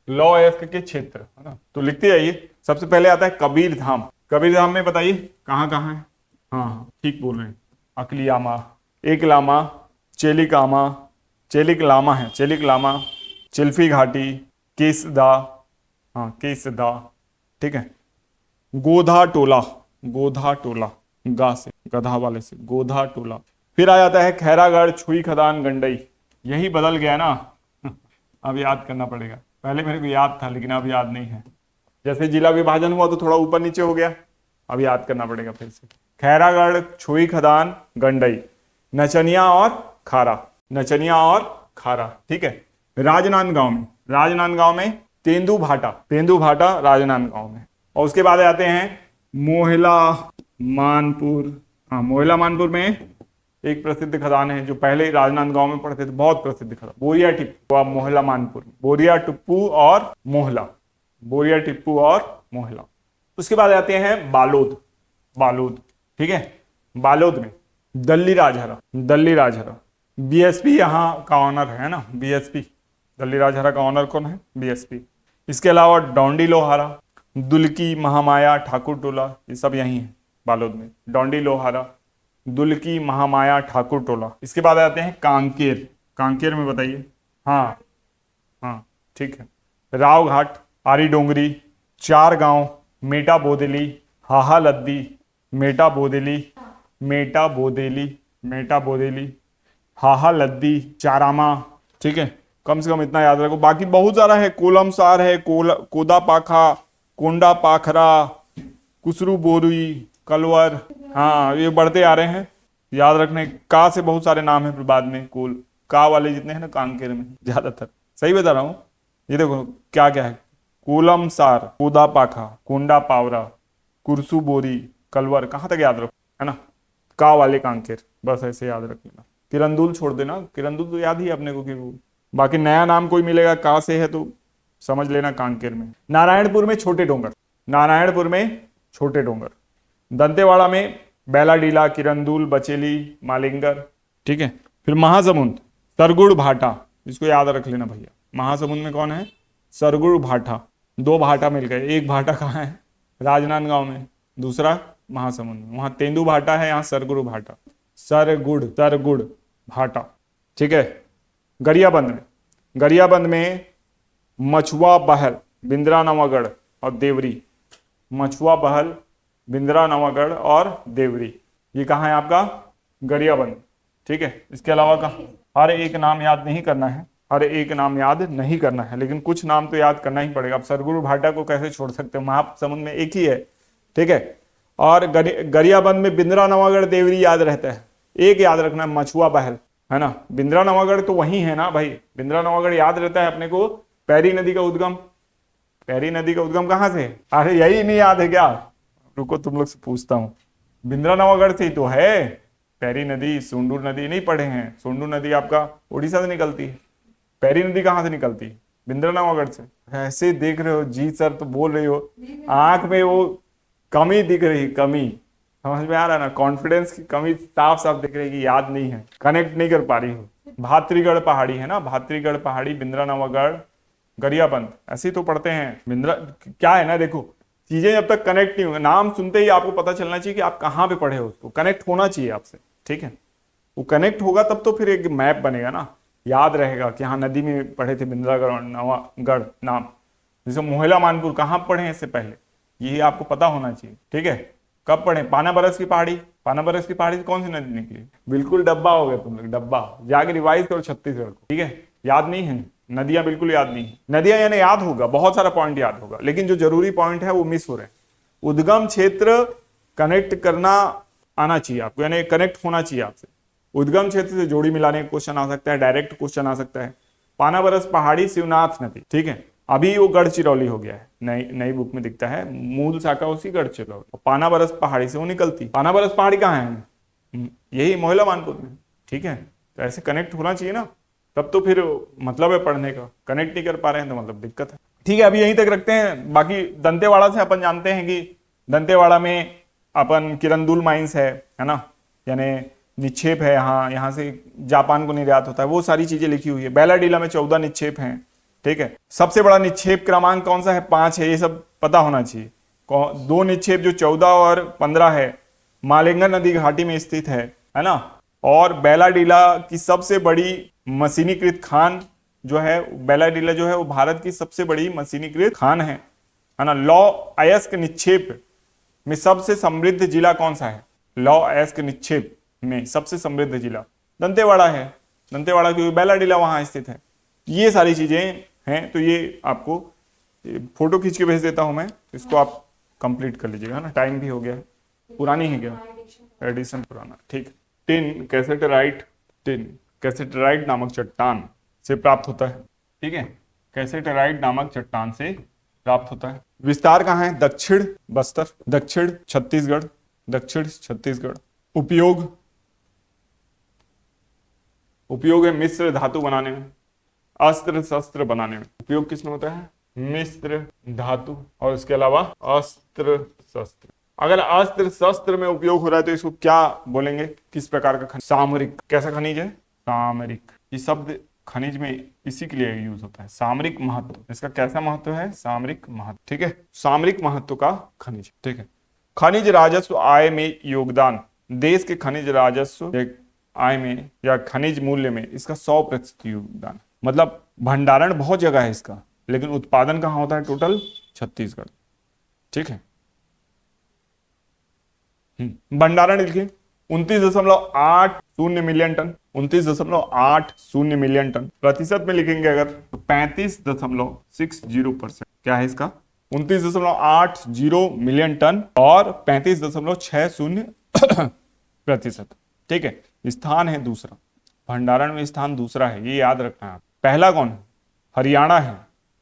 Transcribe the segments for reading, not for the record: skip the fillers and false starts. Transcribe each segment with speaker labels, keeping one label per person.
Speaker 1: लौह के क्षेत्र, है ना। तो लिखते जाइए। सबसे पहले आता है कबीर धाम। कबीर धाम में बताइए कहाँ कहाँ है। हाँ ठीक बोल रहे हैं। अकलियामा, एकलामा, चेलिकामा, चेलिकलामा है, चेलिकलामा, चिल्फी घाटी, केसदा, हाँ केसदा, ठीक है। गोधा टोला, गोधा टोला, गा से, गधा वाले से, गोधा टोला। फिर आ जाता है खैरागढ़, छुई खदान, गंडई। यही बदल गया ना अब याद करना पड़ेगा। पहले मेरे को याद था लेकिन अब याद नहीं है। जैसे जिला विभाजन हुआ तो थोड़ा ऊपर नीचे हो गया, अब याद करना पड़ेगा फिर से। खैरागढ़, छुई खदान, गंडई, नचनिया और खारा, नचनिया और खारा, ठीक है। राजनांदगांव में, राजनांदगांव में तेंदू भाटा, तेंदू भाटा राजनांदगांव में। और उसके बाद आते हैं मोहला मानपुर। हाँ मोहला मानपुर में एक प्रसिद्ध खदान है जो पहले राजनांदगांव में पढ़ते थे, बहुत प्रसिद्ध खदान, बोरिया टिप्पू। अब मोहला मानपुर, बोरिया टिप्पू और मोहला, बोरिया टिप्पू और मोहला। उसके बाद आते हैं बालोद, बालोद, ठीक है। बालोद में दल्ली राजहरा, दल्ली राजहरा। बीएसपी यहाँ का ऑनर है ना, बीएसपी, दल्ली राजहरा का ऑनर कौन है, बीएसपी। इसके अलावा डोंडी लोहारा, दुल्की, महामाया, ठाकुर टोला, ये सब यही है बालोद में। डोंडी लोहारा, दुल्की, महामाया, ठाकुर टोला। इसके बाद आते हैं कांकेर, कांकेर में बताइए। हाँ हाँ ठीक है। राव घाट, आरी डोंगरी, चार गांव, मेटा बोदेली, हाहा लद्दी, मेटा बोदेली, मेटा बोदेली, मेटा बोदेली, हाहा लद्दी, चारामा, ठीक है। कम से कम इतना याद रखो, बाकी बहुत सारा है। कोलमसार है, कोदा पाखा, कोंडा पाखरा, कुसरू बोरी, कलवर, हाँ ये बढ़ते आ रहे हैं, याद रखने। का से बहुत सारे नाम है फिर बाद में, कोल का वाले जितने हैं ना कांकेर में ज्यादातर, सही बता रहा हूँ। ये देखो क्या क्या है, कोलमसार, कोदा पाखा, कोंडा पावरा, कुरसू बोरी, कलवर, कहाँ तक याद रखो, है ना। का वाले कांकेर, बस ऐसे याद रख लेना। किरंदुल छोड़ देना, किरंदुल तो याद ही है अपने को कि वो, बाकी नया नाम कोई मिलेगा का से है तो समझ लेना कांकेर में। नारायणपुर में छोटे डोंगर, नारायणपुर में छोटे डोंगर। दंतेवाड़ा में बैलाडीला, किरंदुल, बचेली, मालिंगर, ठीक है। फिर महासमुंद, सरगुड़ भाटा, इसको याद रख लेना भैया। महासमुंद में कौन है, सरगुड़ भाटा। दो भाटा मिल गए, एक भाटा कहाँ है, राजनांदगांव में, दूसरा महासमुंद में। वहां तेंदू भाटा है, यहाँ सरगुड़ भाटा, सरगुड़, सरगुड़ भाटा, ठीक है। गरियाबंद में, गरियाबंद में मछुआ बहल, बिंद्रा नवागढ़ और देवरी, मछुआ बहल, बिंद्रा नवागढ़ और देवरी, ये कहाँ है आपका, गरियाबंद, ठीक है। इसके अलावा कहाँ, हर एक नाम याद नहीं करना है, हर एक नाम याद नहीं करना है, लेकिन कुछ नाम तो याद करना ही पड़ेगा। अब सरगुड़ भाटा को कैसे छोड़ सकते हो, महासमुंद में एक ही है, ठीक है। और गरियाबंद में बिंद्रा नवागढ़, देवरी याद रहता है। एक याद रखना है मछुआ बहल, है ना। बिंद्रा नवागढ़ तो वही है ना भाई, बिंद्रा नवागढ़ याद रहता है अपने को। पैरी नदी का उद्गम, पैरी नदी का उद्गम कहाँ से, अरे यही नहीं याद है क्या, रुको तुम लोग से पूछता हूँ। बिंद्रा नवागढ़ से ही तो है। पैरी नदी, सोंडूर नदी नहीं पढ़े हैं, सोंडूर नदी आपका उड़ीसा से निकलती है। पैरी नदी कहाँ से निकलती है, बिंद्रा नवागढ़ से। ऐसे देख रहे हो जी सर तो बोल रही हो, आंख में वो कमी दिख रही, कमी समझ में आ रहा है ना, कॉन्फिडेंस की कमी साफ साफ दिख रही है कि याद नहीं है, कनेक्ट नहीं कर पा रही हो। भात्रीगढ़ पहाड़ी है ना, भात्रीगढ़ पहाड़ी, बिंद्रा नवागढ़, गरियाबंद, ऐसे ही तो पढ़ते हैं। बिंद्रा क्या है ना, देखो चीजें जब तक कनेक्ट नहीं होंगे, नाम सुनते ही आपको पता चलना चाहिए कि आप कहाँ पे पढ़े हो, उसको कनेक्ट होना चाहिए आपसे, ठीक है। वो कनेक्ट होगा तब तो फिर एक मैप बनेगा ना, याद रहेगा कि हाँ नदी में पढ़े थे, बिंद्रागढ़ नवागढ़ नाम। जैसे मोहला मानपुर कहाँ पढ़े हैं इससे पहले, यही आपको पता होना चाहिए, ठीक है। कब पढ़े, पाना बरस की पहाड़ी, पाना बरस की पहाड़ी से कौन सी नदी निकली, बिल्कुल डब्बा हो गया तुम लोग, डब्बा। जाके रिवाइज करो छत्तीसगढ़ को, ठीक है। याद नहीं है नदियां, बिल्कुल याद नहीं है नदियां, यानी याद होगा, बहुत सारा पॉइंट याद होगा, लेकिन जो जरूरी पॉइंट है वो मिस हो रहे हैं। उद्गम क्षेत्र कनेक्ट करना आना चाहिए आपको, यानी कनेक्ट होना चाहिए आपसे। उद्गम क्षेत्र से जोड़ी मिलाने का क्वेश्चन आ सकता है, डायरेक्ट क्वेश्चन आ सकता है। पाना बरस पहाड़ी, शिवनाथ नदी, ठीक है। अभी वो गढ़चिरौली हो गया है, नई बुक में दिखता है, मूल शाखा उसी गढ़चिरौली। पाना बरस पहाड़ी से वो निकलती। पाना बरस पहाड़ी कहाँ है, यही मोहला मानपुर में, ठीक है। तो ऐसे कनेक्ट होना चाहिए ना, तब तो फिर मतलब है पढ़ने का। कनेक्ट नहीं कर पा रहे हैं तो मतलब दिक्कत है, ठीक है। अभी यहीं तक रखते हैं। बाकी दंतेवाड़ा से अपन जानते हैं कि दंतेवाड़ा में अपन किरंदुल माइंस है ना, यानी निक्षेप है यहाँ से जापान को निर्यात होता है, वो सारी चीजें लिखी हुई है। बैलाडीला में 14 निक्षेप हैं, ठीक है। सबसे बड़ा निक्षेप क्रमांक कौन सा है? 5 है, ये सब पता होना चाहिए। दो निक्षेप जो 14 और 15 है, मालेंगा नदी घाटी में स्थित है ना। और बेलाडीला की सबसे बड़ी मशीनीकृत खान जो है, बेलाडीला जो है वो भारत की सबसे बड़ी मशीनीकृत खान है ना। लौ अयस्क निक्षेप में सबसे समृद्ध जिला कौन सा है? लौ अयस्क निक्षेप में सबसे समृद्ध जिला दंतेवाड़ा है। दंतेवाड़ा क्योंकि बेलाडीला वहां स्थित है। ये सारी चीजें हैं, तो ये आपको फोटो खींच के भेज देता हूं मैं, इसको आप कंप्लीट कर लीजिएगा ना। टाइम भी हो गया है, पुरानी है क्या? एडिशन पुराना, ठीक। टिन कैसेटराइट, टिन कैसेटराइट नामक चट्टान से प्राप्त होता है, ठीक है। कैसेटराइट नामक चट्टान से प्राप्त होता है। विस्तार कहाँ है? दक्षिण बस्तर, दक्षिण छत्तीसगढ़, दक्षिण छत्तीसगढ़। उपयोग है मिश्र धातु बनाने में, अस्त्र शस्त्र बनाने में। उपयोग किसमें होता है? मिश्र धातु और इसके अलावा अस्त्र शस्त्र। अगर अस्त्र शस्त्र में उपयोग हो रहा है तो इसको क्या बोलेंगे? किस प्रकार का खनिज? सामरिक। कैसा खनिज है? सामरिक। ये शब्द खनिज में इसी के लिए यूज होता है, सामरिक महत्व। इसका कैसा महत्व है? सामरिक महत्व, ठीक है। सामरिक महत्व का खनिज, ठीक है। खनिज राजस्व आय में योगदान। देश के खनिज राजस्व आय में या खनिज मूल्य में इसका 100% योगदान। मतलब भंडारण बहुत जगह है इसका, लेकिन उत्पादन कहाँ होता है? टोटल छत्तीसगढ़, ठीक है। भंडारण लिखिए 29.80 मिलियन टन, 29.80 मिलियन टन। प्रतिशत में लिखेंगे अगर तो 35.60%। क्या है इसका? 29.80 मिलियन टन और 35.60%, ठीक है। स्थान है दूसरा, भंडारण में स्थान दूसरा है, ये याद रखना है। पहला कौन है? हरियाणा है,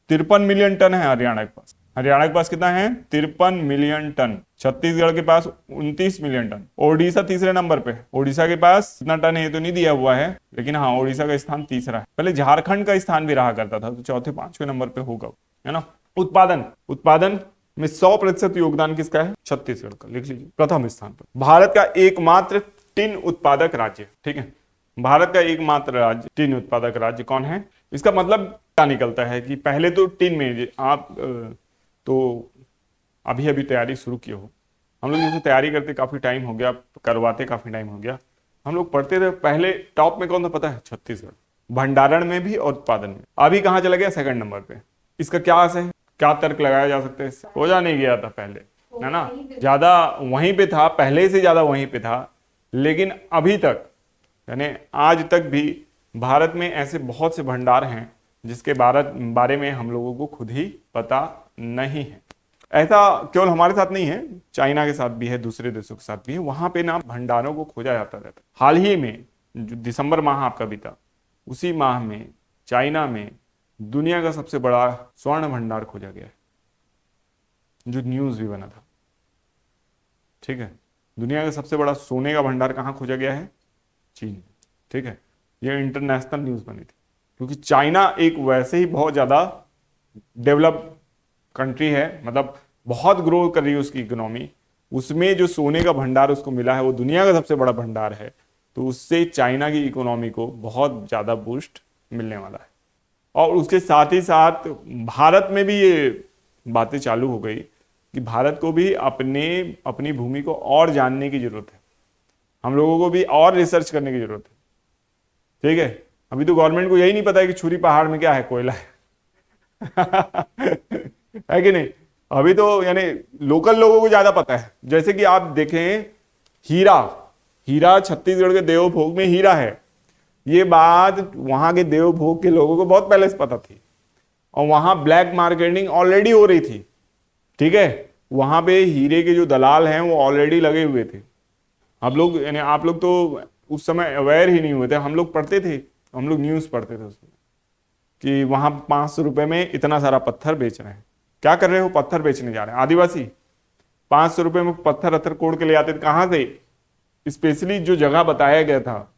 Speaker 1: 53 मिलियन टन है हरियाणा के पास। हरियाणा के पास कितना है? 53 मिलियन टन। छत्तीसगढ़ के पास 29 मिलियन टन। ओडिशा तीसरे नंबर पे। ओडिशा के पास कितना टन है ये तो नहीं दिया हुआ है, लेकिन हाँ ओडिशा का स्थान तीसरा है। पहले झारखंड का स्थान भी रहा करता था, तो चौथे पांचवें नंबर पे होगा, है ना। उत्पादन में 100% योगदान किसका है? छत्तीसगढ़ का। लिख लीजिए प्रथम स्थान पर। भारत का एकमात्र टिन उत्पादक राज्य, ठीक है। भारत का एकमात्र राज्य टिन उत्पादक राज्य कौन है? इसका मतलब क्या निकलता है कि पहले तो टिन में आप तो अभी अभी तैयारी शुरू किए हो, हम लोग जैसे तैयारी करते काफी टाइम हो गया, करवाते काफी टाइम हो गया, हम लोग पढ़ते थे। पहले टॉप में कौन था पता है? छत्तीसगढ़, भंडारण में भी और उत्पादन में। अभी कहाँ चला गया? सेकंड नंबर पे। इसका क्या आशय है? क्या तर्क लगाया जा सकता है? हो जा नहीं गया था पहले, है ना, ज्यादा वहीं पे था, पहले से ज्यादा वहीं पे था, लेकिन अभी तक यानी आज तक भी भारत में ऐसे बहुत से भंडार हैं जिसके बारे में हम लोगों को खुद ही पता नहीं है। ऐसा केवल हमारे साथ नहीं है, चाइना के साथ भी है, दूसरे देशों के साथ भी है। वहां पे ना भंडारों को खोजा जाता रहता है। हाल ही में जो दिसंबर माह आपका बीता, उसी माह में चाइना में दुनिया का सबसे बड़ा स्वर्ण भंडार खोजा गया है, जो न्यूज भी बना था, ठीक है। दुनिया का सबसे बड़ा सोने का भंडार कहाँ खोजा गया है? चीन, ठीक है। ये इंटरनेशनल न्यूज बनी थी, क्योंकि चाइना एक वैसे ही बहुत ज्यादा डेवलप कंट्री है, मतलब बहुत ग्रो कर रही है उसकी इकोनॉमी। उसमें जो सोने का भंडार उसको मिला है वो दुनिया का सबसे बड़ा भंडार है, तो उससे चाइना की इकोनॉमी को बहुत ज्यादा बूस्ट मिलने वाला है। और उसके साथ ही साथ भारत में भी ये बातें चालू हो गई कि भारत को भी अपनी भूमि को और जानने की जरूरत है, हम लोगों को भी और रिसर्च करने की जरूरत है, ठीक है। अभी तो गवर्नमेंट को यही नहीं पता है कि छुरी पहाड़ में क्या है? कोयला है है कि नहीं? अभी तो यानी लोकल लोगों को ज्यादा पता है। जैसे कि आप देखें हीरा छत्तीसगढ़ के देवभोग में हीरा है, ये बात वहां के देवभोग के लोगों को बहुत पहले से पता थी, और वहां ब्लैक मार्केटिंग ऑलरेडी हो रही थी, ठीक है। वहां पे हीरे के जो दलाल हैं वो ऑलरेडी लगे हुए थे। आप लोग तो उस समय अवेयर ही नहीं हुए थे। हम लोग पढ़ते थे, हम लोग न्यूज पढ़ते थे उसमें कि वहां 500 रुपए में इतना सारा पत्थर बेच रहे हैं। क्या कर रहे हो? पत्थर बेचने जा रहे हैं। आदिवासी 500 रुपए में पत्थर कोड़ के ले आते थे। कहां से? स्पेशली जो जगह बताया गया था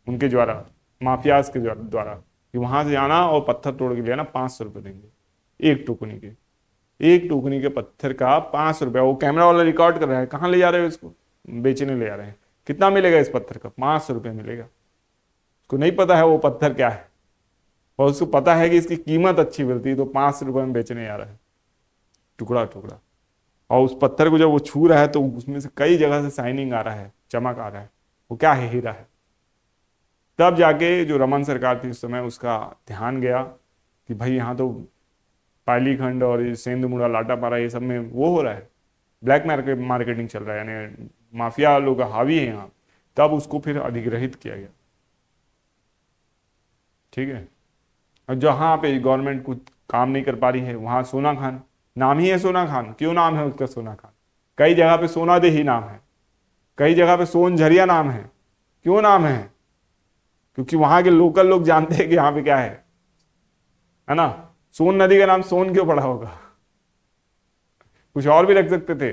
Speaker 1: उनके द्वारा, माफियाज के द्वारा, कि वहां से जाना और पत्थर तोड़ के ले आना, 500 रुपए देंगे एक टोकनी के पत्थर का 500 रुपया। वो कैमरा वाला रिकॉर्ड कर रहा है, कहाँ ले जा रहे हो इसको? बेचने ले जा रहे हैं। कितना मिलेगा इस पत्थर का? 500 रुपये मिलेगा। उसको नहीं पता है वो पत्थर क्या है, और उसको पता है कि इसकी कीमत अच्छी मिलती है, तो 5 रुपए में बेचने आ रहा है टुकड़ा टुकड़ा। और उस पत्थर को जब वो छू रहा है तो उसमें से कई जगह से शाइनिंग आ रहा है, चमक आ रहा है, वो क्या है? हीरा है। तब जाके जो रमन सरकार थी उस समय, उसका ध्यान गया कि भाई यहाँ तो पालीखंड और ये सेंधमुड़ा लाटापारा ये सब में वो हो रहा है, ब्लैक मार्केटिंग चल रहा है, यानी माफिया लोग हावी है यहाँ। तब उसको फिर अधिग्रहित किया गया। ठीक है। और जहाँ पे गवर्नमेंट कुछ काम नहीं कर पा रही है, वहां सोना खान, नाम ही है सोना खान। क्यों नाम है उसका सोना खान? कई जगह पे सोना देही नाम है, कई जगह पे सोन झरिया नाम है। क्यों नाम है? क्योंकि वहां के लोकल लोग जानते हैं कि यहाँ पे क्या है ना। सोन नदी का नाम सोन क्यों पड़ा होगा? कुछ और भी रख सकते थे,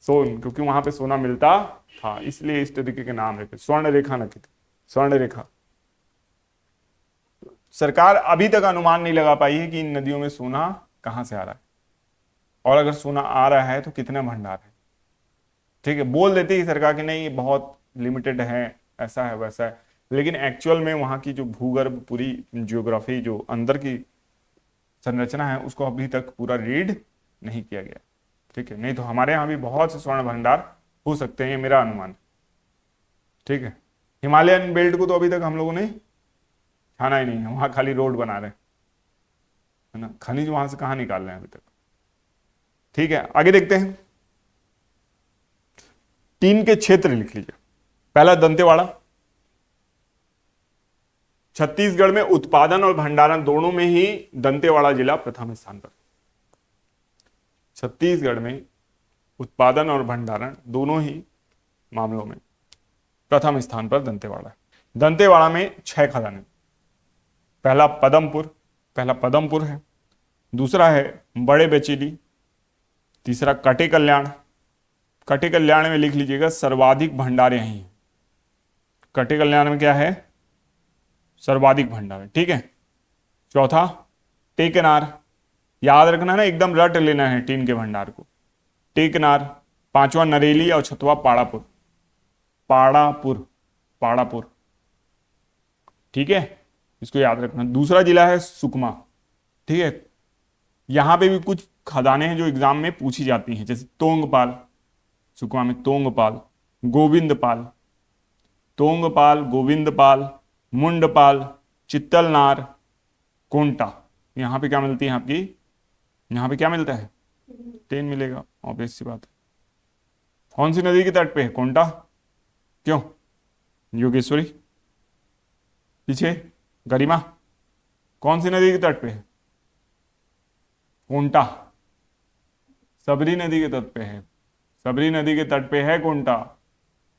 Speaker 1: सोन, क्योंकि वहां पे सोना मिलता था, इसलिए इस तरीके के नाम रखे। स्वर्ण रेखा नदी, स्वर्ण रेखा। सरकार अभी तक अनुमान नहीं लगा पाई है कि इन नदियों में सोना कहां से आ रहा है, और अगर सोना आ रहा है तो कितना भंडार है। ठीक है, बोल देती है सरकार कि नहीं ये बहुत लिमिटेड है, ऐसा है वैसा है, लेकिन एक्चुअल में वहां की जो भूगर्भ पूरी जियोग्राफी, जो अंदर की संरचना है, उसको अभी तक पूरा रीड नहीं किया गया। ठीक है, नहीं तो हमारे यहाँ भी बहुत से स्वर्ण भंडार हो सकते हैं, ये मेरा अनुमान। ठीक है, हिमालयन बेल्ट को तो अभी तक हम लोगों ने छाना ही नहीं है, वहां खाली रोड बना रहे हैं, है ना। खनिज वहां से कहाँ निकाल रहे हैं अभी तक। ठीक है, आगे देखते हैं। 3 के क्षेत्र लिख लीजिए। पहला दंतेवाड़ा। छत्तीसगढ़ में उत्पादन और भंडारण दोनों में ही दंतेवाड़ा जिला प्रथम स्थान पर। छत्तीसगढ़ में उत्पादन और भंडारण दोनों ही मामलों में प्रथम स्थान पर दंतेवाड़ा है। दंतेवाड़ा में 6 खदानें। पहला पदमपुर है, दूसरा है बड़े बेचेली, तीसरा कटे कल्याण। कटे कल्याण में लिख लीजिएगा सर्वाधिक भंडार यहीं है। कटे कल्याण में क्या है? सर्वाधिक भंडार है। ठीक है। चौथा टेकनार, याद रखना ना, एकदम रट लेना है 3 के भंडार को। टेकनार। 5वां नरेली और 6वां पाड़ापुर। पाड़ापुर। ठीक है, इसको याद रखना। दूसरा जिला है सुकमा। ठीक है, यहां पे भी कुछ खदानें हैं जो एग्जाम में पूछी जाती हैं, जैसे तोंगपाल, सुकमा में तोंगपाल, गोविंदपाल, मुंडपाल, चित्तलनार, कोंटा। यहां पे क्या मिलती है आपकी? यहां पे क्या मिलता है? टेन मिलेगा, ऑब्वियस सी बात है। कौन सी नदी के तट पे है कोंटा? क्यों? योगेश्वरी। पीछे गरिमा, कौन सी नदी के तट पे है? कोंटा। सबरी नदी के तट पे है, सबरी नदी के तट पे है कोंटा,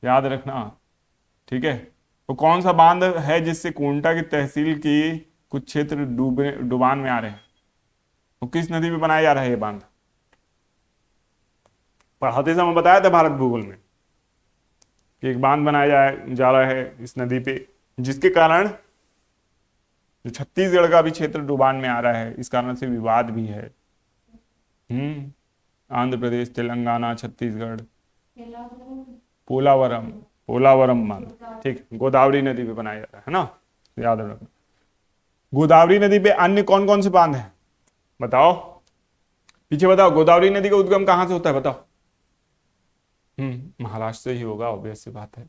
Speaker 1: याद रखना। ठीक है, तो कौन सा बांध है जिससे कोंटा की तहसील की कुछ क्षेत्र डुबान में आ रहे हैं? वो किस नदी में बनाया जा रहा है ये बांध? पढ़ाते समय बताया था भारत भूगोल में कि एक बांध बनाया जा रहा है इस नदी पे, जिसके कारण जो छत्तीसगढ़ का भी क्षेत्र डुबान में आ रहा है, इस कारण से विवाद भी है। आंध्र प्रदेश, तेलंगाना, छत्तीसगढ़, पोलावरम बांध। ठीक, गोदावरी नदी पे बनाया जा रहा है ना, याद रखना। गोदावरी नदी पे अन्य कौन कौन से बांध हैं बताओ? पीछे बताओ, गोदावरी नदी का उद्गम कहां से होता है बताओ? महाराष्ट्र से ही होगा, ऑब्वियस सी बात है।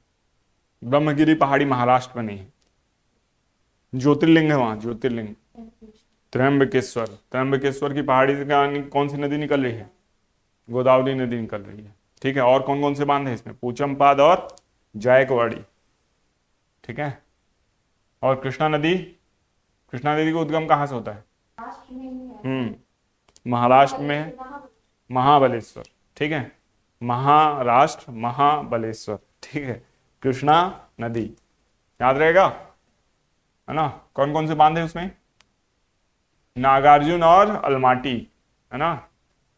Speaker 1: ब्रह्मगिरी पहाड़ी महाराष्ट्र में नहीं है, ज्योतिर्लिंग है वहां, ज्योतिर्लिंग। त्र्यंबकेश्वर की पहाड़ी से कौन सी नदी निकल रही है? गोदावरी नदी निकल रही है। ठीक है, और कौन कौन से बांध है इसमें? पूचमपाद और जायकवाड़ी। ठीक है, और कृष्णा नदी का उद्गम कहां से होता है? महाराष्ट्र में महाबलेश्वर। ठीक है, महाराष्ट्र महाबलेश्वर। ठीक है, कृष्णा नदी याद रहेगा, है ना। कौन कौन से बांध है उसमें? नागार्जुन और अलमाटी, है ना।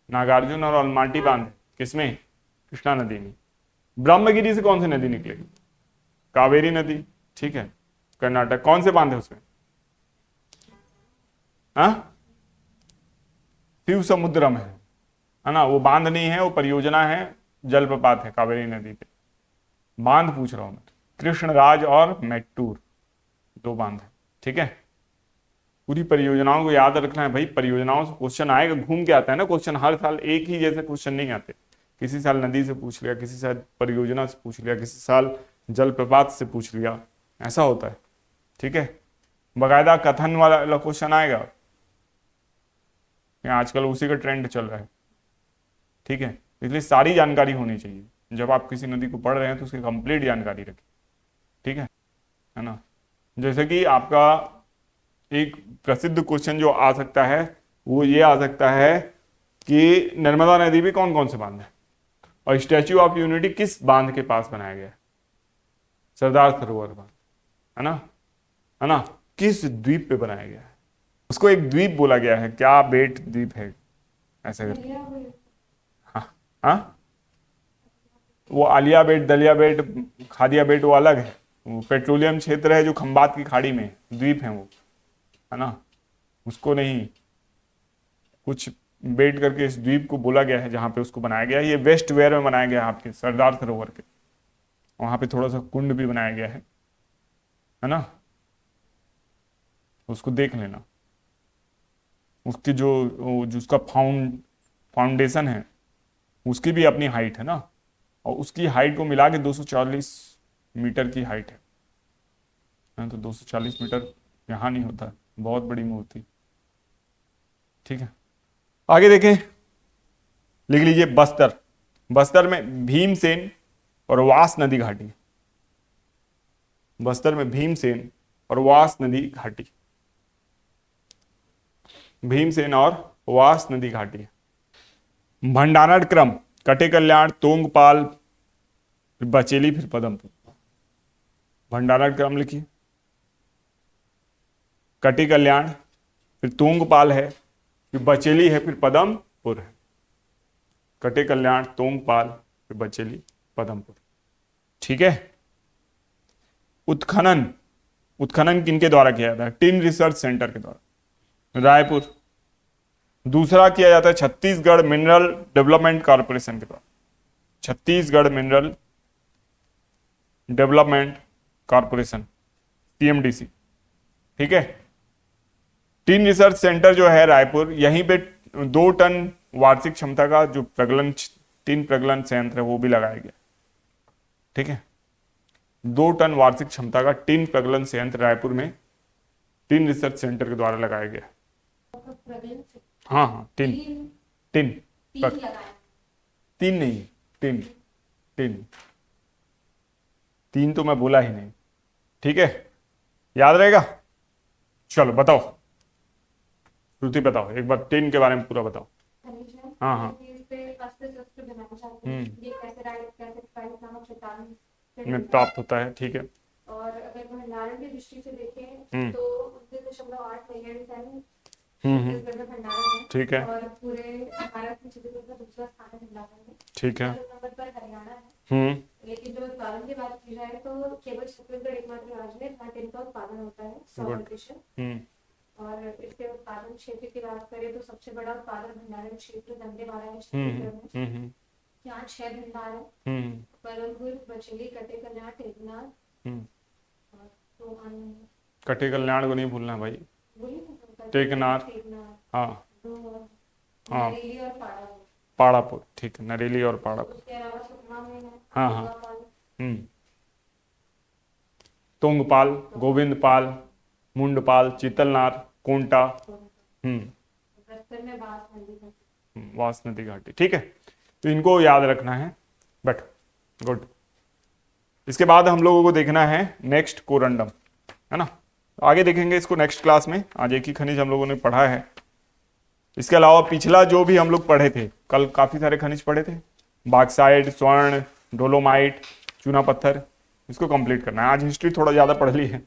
Speaker 1: नागार्जुन और अलमाटी बांध किसमें? कृष्णा नदी में। ब्रह्मगिरी से कौन सी नदी निकलेगी? कावेरी नदी। ठीक है, कर्नाटक। कौन से बांध है उसमें? शिव समुद्रम है ना। वो बांध नहीं है, वो परियोजना है, जलप्रपात है कावेरी नदी पे। बांध पूछ रहा हूं मैं। कृष्णराज और मेट्टूर, 2 बांध है। ठीक है, पूरी परियोजनाओं को याद रखना है भाई। परियोजनाओं से क्वेश्चन आएगा, घूम के आता है ना क्वेश्चन, हर साल एक ही जैसे क्वेश्चन नहीं आते। किसी साल नदी से पूछ लिया, किसी साल परियोजना से पूछ लिया, किसी साल जलप्रपात से पूछ लिया, ऐसा होता है। ठीक है, बकायदा कथन वाला क्वेश्चन आएगा, आजकल उसी का ट्रेंड चल रहा है। ठीक है, इसलिए सारी जानकारी होनी चाहिए। जब आप किसी नदी को पढ़ रहे हैं तो उसकी कंप्लीट जानकारी रखें। ठीक है ना। जैसे कि आपका एक प्रसिद्ध क्वेश्चन जो आ सकता है वो ये आ सकता है कि नर्मदा नदी में कौन कौन से बांध है, और स्टैच्यू ऑफ यूनिटी किस बांध के पास बनाया गया है? सरदार सरोवर बांध, है ना। किस द्वीप पे बनाया गया है? उसको एक द्वीप बोला गया है, क्या बेट द्वीप है ऐसा करके। हाँ हाँ, वो आलिया बेट, दलिया बेट, खादिया बेट वो अलग है। वो पेट्रोलियम क्षेत्र है जो खंबात की खाड़ी में द्वीप है वो, है ना। उसको नहीं, कुछ बेट करके इस द्वीप को बोला गया है जहां पे उसको बनाया गया है। ये वेस्ट वेयर में बनाया गया है आपके सरदार सरोवर के, वहां पे थोड़ा सा कुंड भी बनाया गया है ना। उसको देख लेना। उसकी जो उसका फाउंडेशन है उसकी भी अपनी हाइट है ना, और उसकी हाइट को मिला के 240 मीटर की हाइट है। तो 240 मीटर यहाँ नहीं होता, बहुत बड़ी मूर्ति। ठीक है, आगे देखें, लिख लीजिए बस्तर। बस्तर में भीमसेन और वास नदी घाटी। बस्तर में भीमसेन और वास नदी घाटी, भीमसेन और वास नदी घाटी है। भंडारण क्रम, कटे कल्याण, तोंगपाल, फिर बचेली, फिर पदमपुर। भंडारण क्रम लिखिए, कटे कल्याण, फिर तोंगपाल है, फिर बचेली है, फिर पदमपुर है। कटे कल्याण, तोंगपाल, फिर बचेली, पदमपुर। ठीक है। उत्खनन, उत्खनन किनके द्वारा किया जाता है? टिन रिसर्च सेंटर के द्वारा, रायपुर। दूसरा किया जाता है छत्तीसगढ़ मिनरल डेवलपमेंट कॉर्पोरेशन के द्वारा, Chhattisgarh mineral development corporation, CMDC। ठीक है। टिन रिसर्च सेंटर जो है रायपुर, यहीं पे 2 टन वार्षिक क्षमता का जो टिन प्रगलन संयंत्र है वो भी लगाया गया। ठीक है, 2 टन वार्षिक क्षमता का टिन प्रगलन संयंत्र रायपुर में टिन रिसर्च सेंटर के द्वारा लगाया गया। हाँ हाँ, टिन तीन नहीं, टिन तीन तो मैं बोला ही नहीं। ठीक है, याद रहेगा। चलो बताओ, श्रुति बताओ एक बार टिन के बारे में पूरा बताओ। हाँ हाँ, में प्राप्त होता है। ठीक है,
Speaker 2: और अगर भंडारण की दृष्टि से देखें तो 19.8 मिलियन टन भंडारण है।
Speaker 1: ठीक है,
Speaker 2: और पूरे भारत में छत्तीसगढ़ का दूसरा स्थान है भंडारण में।
Speaker 1: ठीक है,
Speaker 2: नंबर पर हरियाणा है। लेकिन जो उत्पादन की बात की जाए तो केवल छत्तीसगढ़ एकमात्र राज्य है जहाँ टिन का उत्पादन होता है 100%। और इसके उत्पादन क्षेत्र की बात करें तो सबसे बड़ा उत्पादन भंडारण क्षेत्र दंतेवाड़ा है छत्तीसगढ़ में। यहाँ 6 भंडार है, परमपुर, बचेली, कटे कल्याण, टेकनाथ। तो
Speaker 1: कटे कल्याण को नहीं भूलना भाई, टेकनाथ, हाँ हाँ,
Speaker 2: नरेली और पाड़ापुर।
Speaker 1: पाड़ापुर। ठीक है, नरेली और पाड़ापुर।
Speaker 2: उसके अलावा सुकमा में है,
Speaker 1: हाँ हाँ, तोंगपाल, गोविंदपाल, मुंडपाल, चितलनार, कोंटा,
Speaker 2: बस्तर में
Speaker 1: वास नदी घाटी। ठीक है, तो इनको याद रखना है। But good. इसके बाद हम लोगों को देखना है नेक्स्ट कोरंडम, है ना। आगे देखेंगे इसको नेक्स्ट क्लास में। आज एक ही खनिज हम लोगों ने पढ़ा है। इसके अलावा पिछला जो भी हम लोग पढ़े थे, कल काफी सारे खनिज पढ़े थे, बॉक्साइट, स्वर्ण, डोलोमाइट, चूना पत्थर, इसको कंप्लीट करना है। आज हिस्ट्री थोड़ा ज्यादा पढ़ ली है।